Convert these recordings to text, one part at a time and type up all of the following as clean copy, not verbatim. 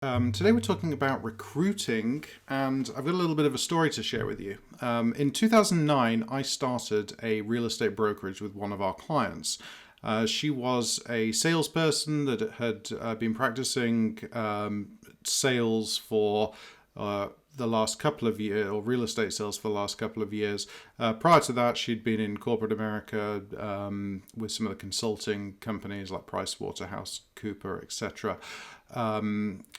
Today we're talking about recruiting, and I've got a little bit of a story to share with you. In 2009, I started a real estate brokerage with one of our clients. She was a salesperson that had been practicing sales for the last couple of years, or real estate sales for the last couple of years. Prior to that, she'd been in corporate America with some of the consulting companies like PricewaterhouseCoopers, etc.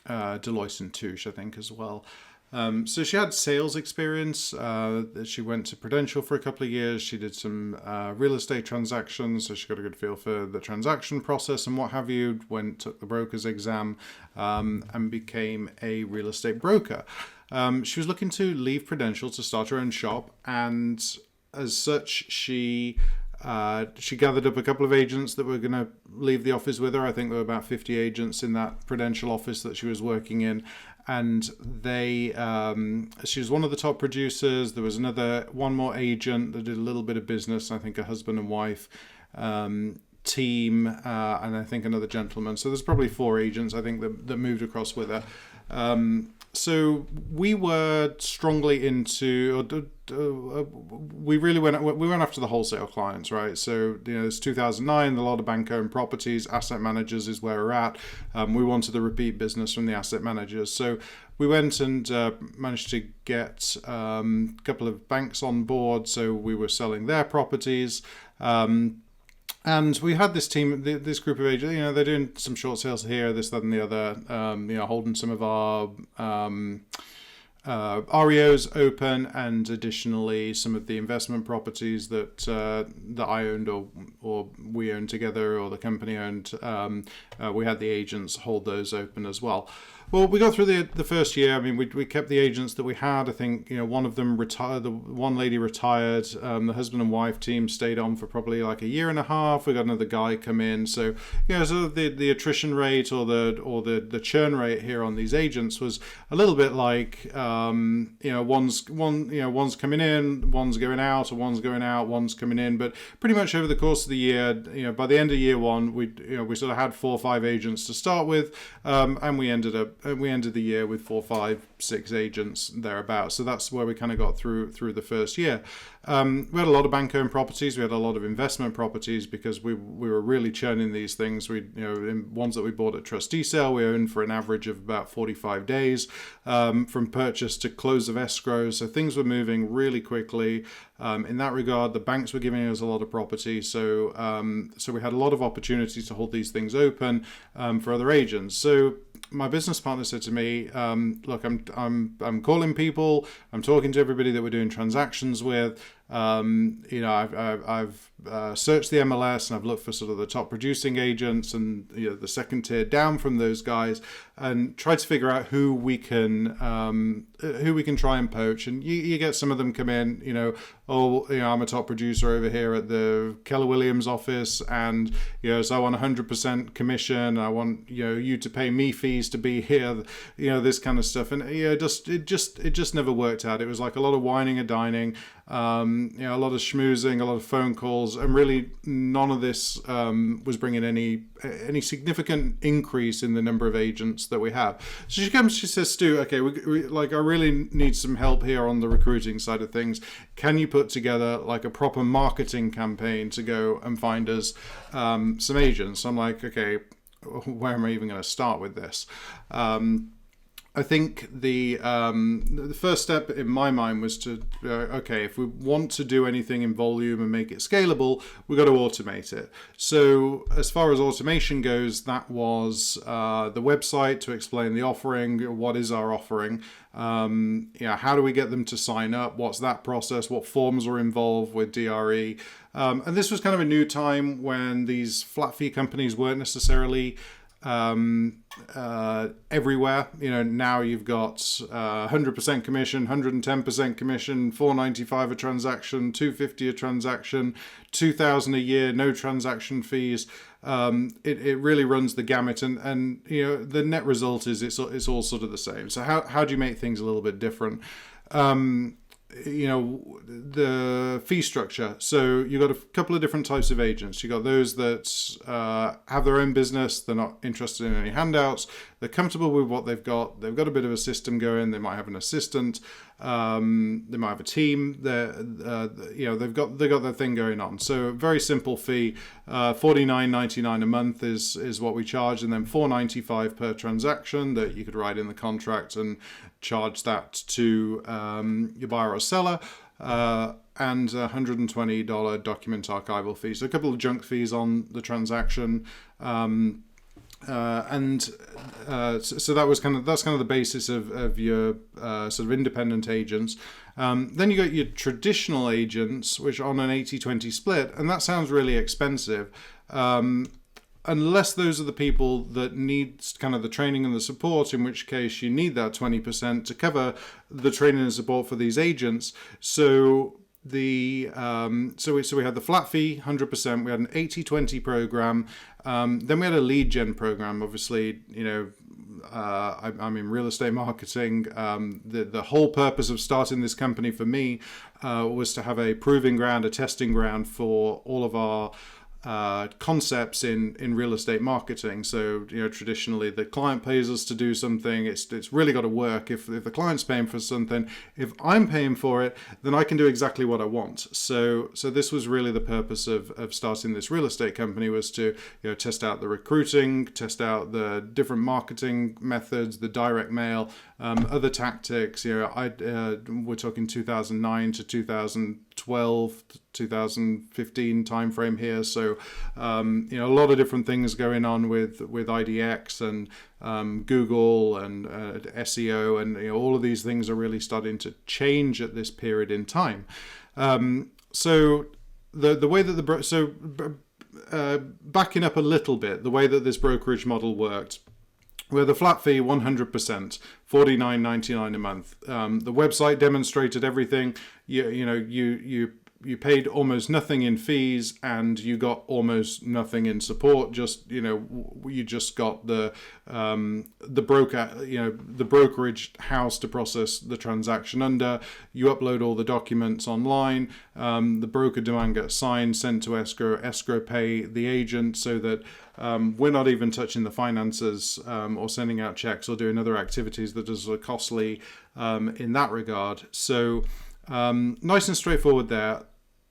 Deloitte and Touche, I think, as well. So she had sales experience. She went to Prudential for a couple of years. She did some real estate transactions, so she got a good feel for the transaction process and what have you. Took the broker's exam, and became a real estate broker. She was looking to leave Prudential to start her own shop, and as such, she gathered up a couple of agents that were going to leave the office with her. I think there were about 50 agents in that Prudential office that she was working in. And she was one of the top producers. There was one more agent that did a little bit of business. I think a husband and wife team, and I think another gentleman. So there's probably 4 agents, I think, that moved across with her. So we were strongly into, we went after the wholesale clients, right? So, it's 2009, a lot of bank-owned properties, asset managers is where we're at. We wanted the repeat business from the asset managers. So we went and managed to get a couple of banks on board. So we were selling their properties. And we had this team, this group of agents, they're doing some short sales here, this, that, and the other, holding some of our REOs open, and additionally some of the investment properties that I owned or we owned together, or the company owned. We had the agents hold those open as well. Well, we got through the first year. I mean, we kept the agents that we had. I think, one of them retired. The one lady retired. The husband and wife team stayed on for probably like a year and a half. We got another guy come in. So, so the attrition rate or the churn rate here on these agents was a little bit like, one's coming in, one's going out, or one's going out, one's coming in. But pretty much over the course of the year, by the end of year one, we sort of had 4 or 5 agents to start with, and we ended the year with 4, 5, 6 agents thereabouts. So that's where we kind of got through the first year. We had a lot of bank-owned properties. We had a lot of investment properties because we were really churning these things. Ones that we bought at trustee sale, we owned for an average of about 45 days from purchase to close of escrow. So things were moving really quickly. In that regard, the banks were giving us a lot of property. So we had a lot of opportunities to hold these things open for other agents. So my business partner said to me, look, I'm calling people, I'm talking to everybody that we're doing transactions with. I've searched the MLS, and I've looked for sort of the top producing agents and the second tier down from those guys, and tried to figure out who we can try and poach. And you get some of them come in, I'm a top producer over here at the Keller Williams office, and so I want 100% commission. I want you to pay me fees to be here, this kind of stuff. And it just never worked out. It was like a lot of whining and dining. A lot of schmoozing, a lot of phone calls, and really none of this was bringing any significant increase in the number of agents that we have. So she says, Stu, okay, I really need some help here on the recruiting side of things. Can you put together like a proper marketing campaign to go and find us some agents? I'm like, okay, where am I even going to start with this? I think the first step in my mind was to, if we want to do anything in volume and make it scalable, we've got to automate it. So as far as automation goes, that was the website to explain the offering. What is our offering? How do we get them to sign up? What's that process? What forms are involved with DRE? And this was kind of a new time when these flat fee companies weren't necessarily everywhere. Now you've got 100% commission, 110% commission, $4.95 a transaction, $2.50 a transaction, $2,000 a year, no transaction fees. It really runs the gamut, and the net result is it's all sort of the same. So how do you make things a little bit different? The fee structure. So you've got a couple of different types of agents. You've got those that have their own business. They're not interested in any handouts. they're comfortable with what they've got a bit of a system going, they might have an assistant, they might have a team, they've got their thing going on. So a very simple fee, $49.99 a month is what we charge, and then $4.95 per transaction that you could write in the contract and charge that to your buyer or seller. And $120 document archival fee. So a couple of junk fees on the transaction. So that's kind of the basis of your sort of independent agents. Then you got your traditional agents, which are on an 80-20 split, and that sounds really expensive. Unless those are the people that need kind of the training and the support, in which case you need that 20% to cover the training and support for these agents. So we had the flat fee, 100%. We had an 80-20 program. Then we had a lead gen program. Obviously, I'm in real estate marketing. The whole purpose of starting this company for me was to have a proving ground, a testing ground for all of our concepts in real estate marketing. So traditionally the client pays us to do something. It's really got to work. If the client's paying for something, if I'm paying for it, then I can do exactly what I want. So this was really the purpose of starting this real estate company, was to test out the recruiting, test out the different marketing methods, the direct mail, other tactics. We're talking 2009 to 2012, 2015 timeframe here. So a lot of different things going on with IDX and Google and SEO, and all of these things are really starting to change at this period in time. So the way that backing up a little bit, the way that this brokerage model worked, with a flat fee, 100%, $49.99 a month. The website demonstrated everything. You paid almost nothing in fees, and you got almost nothing in support. You just got the broker, the brokerage house to process the transaction under. You upload all the documents online. The broker demand gets signed, sent to escrow pay the agent, so that we're not even touching the finances or sending out checks or doing other activities that are costly in that regard. So nice and straightforward there.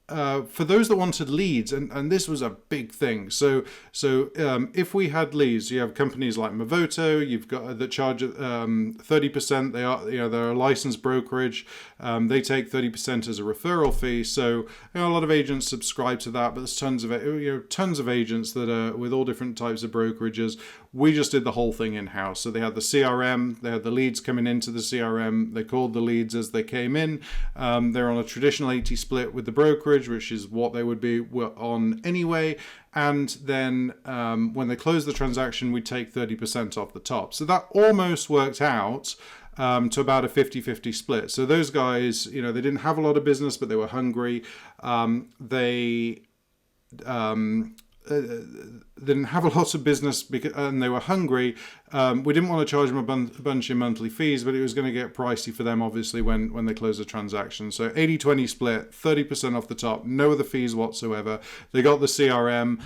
For those that wanted leads, and this was a big thing. So if we had leads, you have companies like Movoto, you've got that charge 30%. They're a licensed brokerage. They take 30% as a referral fee. So a lot of agents subscribe to that, but there's tons of agents that are with all different types of brokerages. We just did the whole thing in-house. So they had the CRM, they had the leads coming into the CRM, they called the leads as they came in. They're on a traditional 80 split with the brokerage, which is what they would be on anyway. And then when they close the transaction, we take 30% off the top. So that almost worked out to about a 50-50 split. So those guys, they didn't have a lot of business, but they were hungry. They didn't have a lot of business and they were hungry. We didn't want to charge them a bunch of monthly fees, but it was going to get pricey for them, obviously, when they close the transaction. So 80-20 split, 30% off the top, no other fees whatsoever. They got the CRM.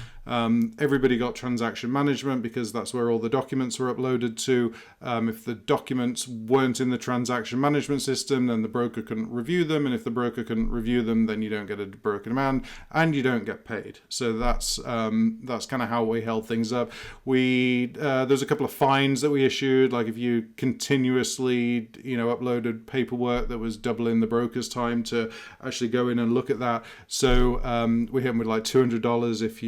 Everybody got transaction management, because that's where all the documents were uploaded to. If the documents weren't in the transaction management system, then the broker couldn't review them. And if the broker couldn't review them, then you don't get a broker demand and you don't get paid. So that's kind of how we held things up. There's a couple of fines that we issued, like if you continuously uploaded paperwork that was doubling the broker's time to actually go in and look at that. So we hit them with like $200 if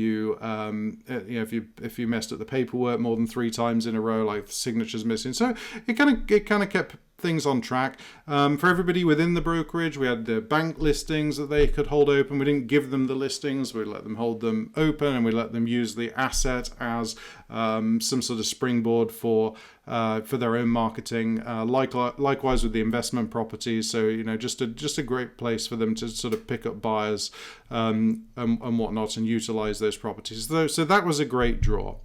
you messed up the paperwork more than 3 times in a row, like the signatures missing. So it kind of kept things on track. For everybody within the brokerage, we had the bank listings that they could hold open. We didn't give them the listings. We let them hold them open, and we let them use the asset as some sort of springboard for their own marketing. Likewise with the investment properties. So just a great place for them to sort of pick up buyers and whatnot and utilize those properties. So that was a great draw.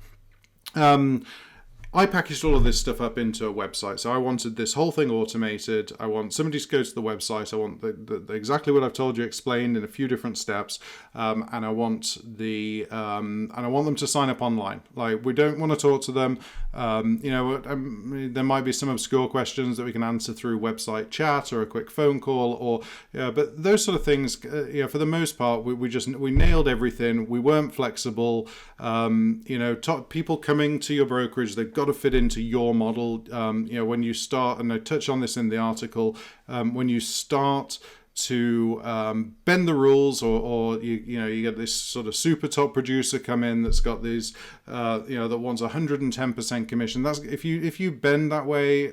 I packaged all of this stuff up into a website. So I wanted this whole thing automated. I want somebody to go to the website. I want the exactly what I've told you explained in a few different steps, and I want them to sign up online. Like, we don't want to talk to them. There might be some obscure questions that we can answer through website chat or a quick phone call, but those sort of things. For the most part, we nailed everything. We weren't flexible. People coming to your brokerage, they've got to fit into your model. When you start, and I touch on this in the article, when you start to bend the rules, or you get this sort of super top producer come in that's got these that wants 110% commission. That's if you bend that way,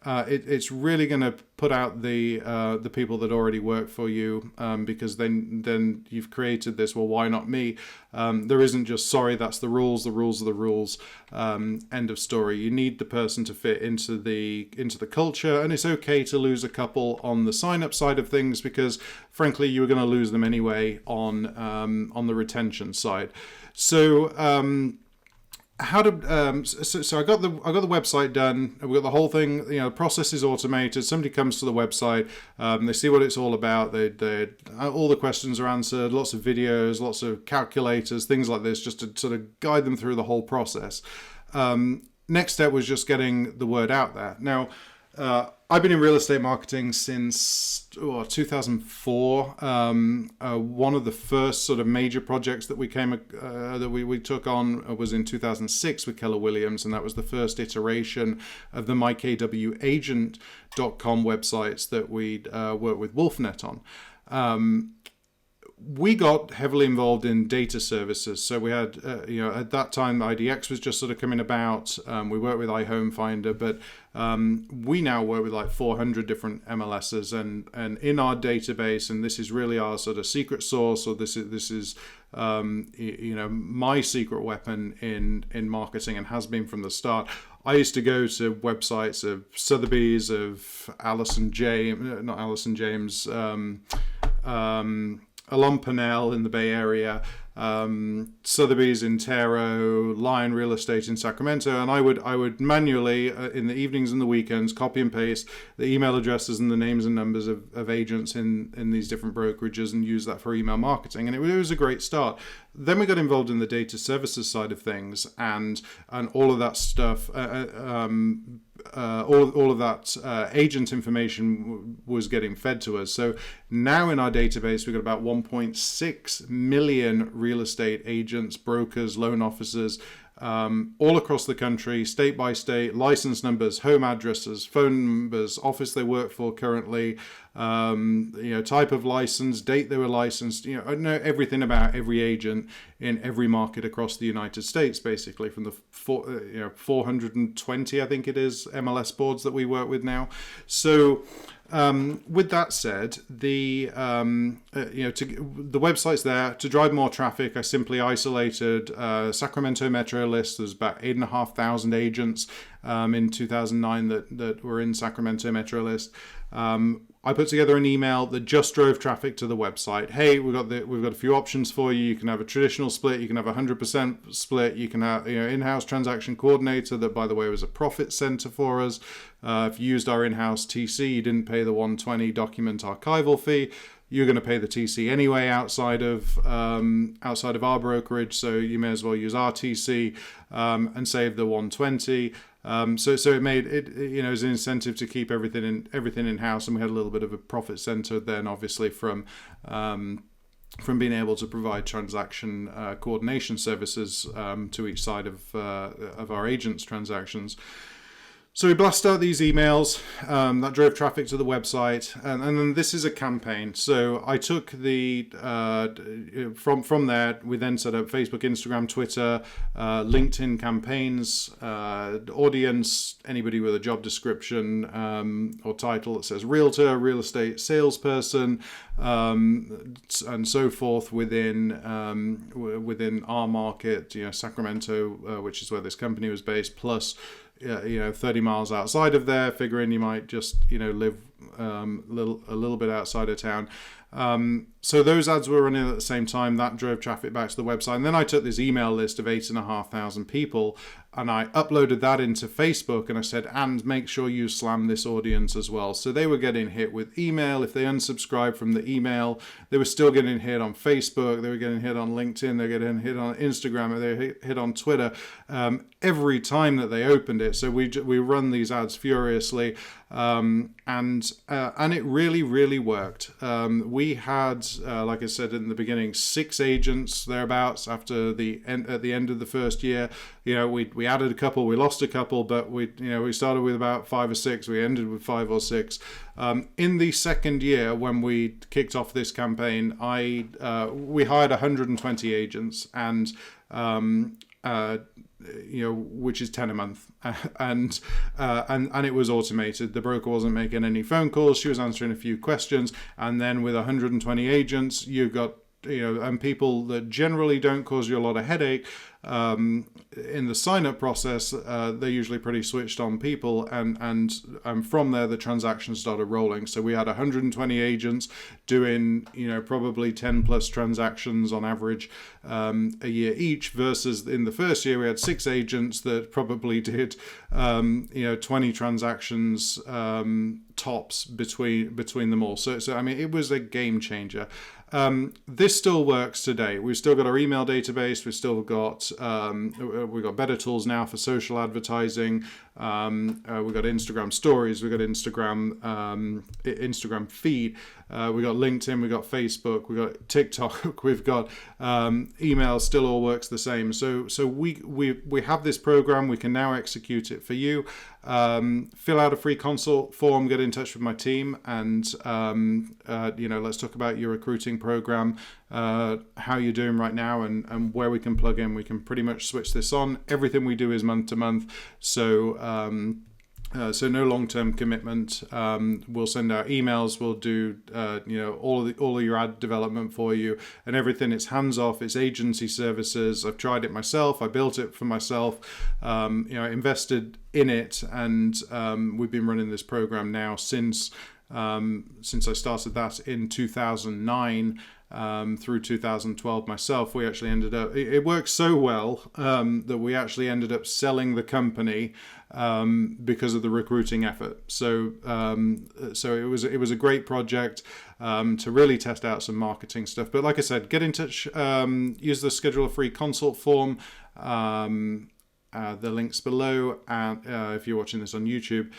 it's really going to put out the people that already work for you, because then you've created this, well, why not me? There isn't just, sorry, that's the rules are the rules, end of story. You need the person to fit into the culture, and it's okay to lose a couple on the sign-up side of things, because frankly you were going to lose them anyway on the retention side. So I got the website done. We got the whole thing. The process is automated. Somebody comes to the website. They see what it's all about. They all the questions are answered. Lots of videos, lots of calculators, things like this, just to sort of guide them through the whole process. Next step was just getting the word out there. Now, I've been in real estate marketing since 2004. One of the first sort of major projects that we took on was in 2006 with Keller Williams, and that was the first iteration of the mykwagent.com websites that we'd worked with WolfNet on. We got heavily involved in data services. So we had, at that time, IDX was just sort of coming about. We worked with iHome Finder, but we now work with like 400 different MLSs, and in our database, and this is really our sort of secret sauce, or this is my secret weapon in marketing, and has been from the start. I used to go to websites of Sotheby's, of Alon Pennell in the Bay Area, Sotheby's in Taro, Lion Real Estate in Sacramento, and I would manually in the evenings and the weekends copy and paste the email addresses and the names and numbers of agents in these different brokerages, and use that for email marketing, and it was a great start. Then we got involved in the data services side of things, and all of that stuff. All of that agent information was getting fed to us. So now in our database, we've got about 1.6 million real estate agents, brokers, loan officers, all across the country, state by state, license numbers, home addresses, phone numbers, office they work for currently, type of license, date they were licensed. I know everything about every agent in every market across the United States, basically, from the 420, I think it is, MLS boards that we work with now. So with that said, the website's there to drive more traffic. I simply isolated Sacramento Metro list. There's about 8,500 agents in 2009 that were in Sacramento Metro list. I put together an email that just drove traffic to the website. Hey, we've got a few options for you. You can have a traditional split. You can have 100% split. You can have in-house transaction coordinator that, by the way, was a profit center for us. If you used our in-house TC, you didn't pay the $120 document archival fee. You're going to pay the TC anyway outside of our brokerage, so you may as well use our TC and save the $120. So it made it, as an incentive to keep everything in house, and we had a little bit of a profit center then, obviously from being able to provide transaction coordination services to each side of our agents' transactions. So we blast out these emails that drove traffic to the website, and then this is a campaign. So I took from there, we then set up Facebook, Instagram, Twitter, LinkedIn campaigns, audience, anybody with a job description or title that says realtor, real estate salesperson, and so forth within our market, Sacramento, which is where this company was based, plus 30 miles outside of there, figuring you might just live a little bit outside of town. So those ads were running at the same time. That drove traffic back to the website. And then I took this email list of 8,500 people and I uploaded that into Facebook, and I said, and make sure you slam this audience as well. So they were getting hit with email. If they unsubscribed from the email, they were still getting hit on Facebook. They were getting hit on LinkedIn. They were getting hit on Instagram. They were hit on Twitter every time that they opened it. So we run these ads furiously. And it really worked. We had, like I said in the beginning, 6 agents thereabouts at the end of the first year. We added a couple, we lost a couple, but we started with about 5 or 6. We ended with 5 or 6. In the second year, when we kicked off this campaign, we hired 120 agents, and which is 10 a month, and it was automated. The broker wasn't making any phone calls. She was answering a few questions, and then with 120 agents, you got and people that generally don't cause you a lot of headache in the sign-up process. They're usually pretty switched on people, and from there the transactions started rolling. So we had 120 agents doing probably 10 plus transactions on average a year each, versus in the first year we had 6 agents that probably did 20 transactions tops between them all. So I mean, it was a game changer. This still works today. We've still got our email database. We've still got better tools now for social advertising. We've got Instagram stories. We've got Instagram feed. We've got LinkedIn. We've got Facebook. We've got TikTok. We've got email. Still all works the same. So we have this program. We can now execute it for you. Fill out a free consult form. Get in touch with my team, and let's talk about your recruiting program, how you're doing right now, and where we can plug in. We can pretty much switch this on. Everything we do is month to month, so no long-term commitment. We'll send out emails. We'll do all of your ad development for you and everything. It's hands off. It's agency services. I've tried it myself. I built it for myself. I invested in it, and we've been running this program now since I started that in 2009. Through 2012 myself. We actually ended up, it worked so well that we actually ended up selling the company because of the recruiting effort. So it was a great project to really test out some marketing stuff. But like I said, get in touch, use the schedule a free consult form. The link's below, and if you're watching this on YouTube,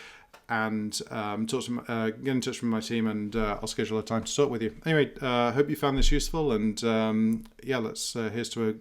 and get in touch with my team, and I'll schedule a time to talk with you. Anyway, hope you found this useful, and here's to a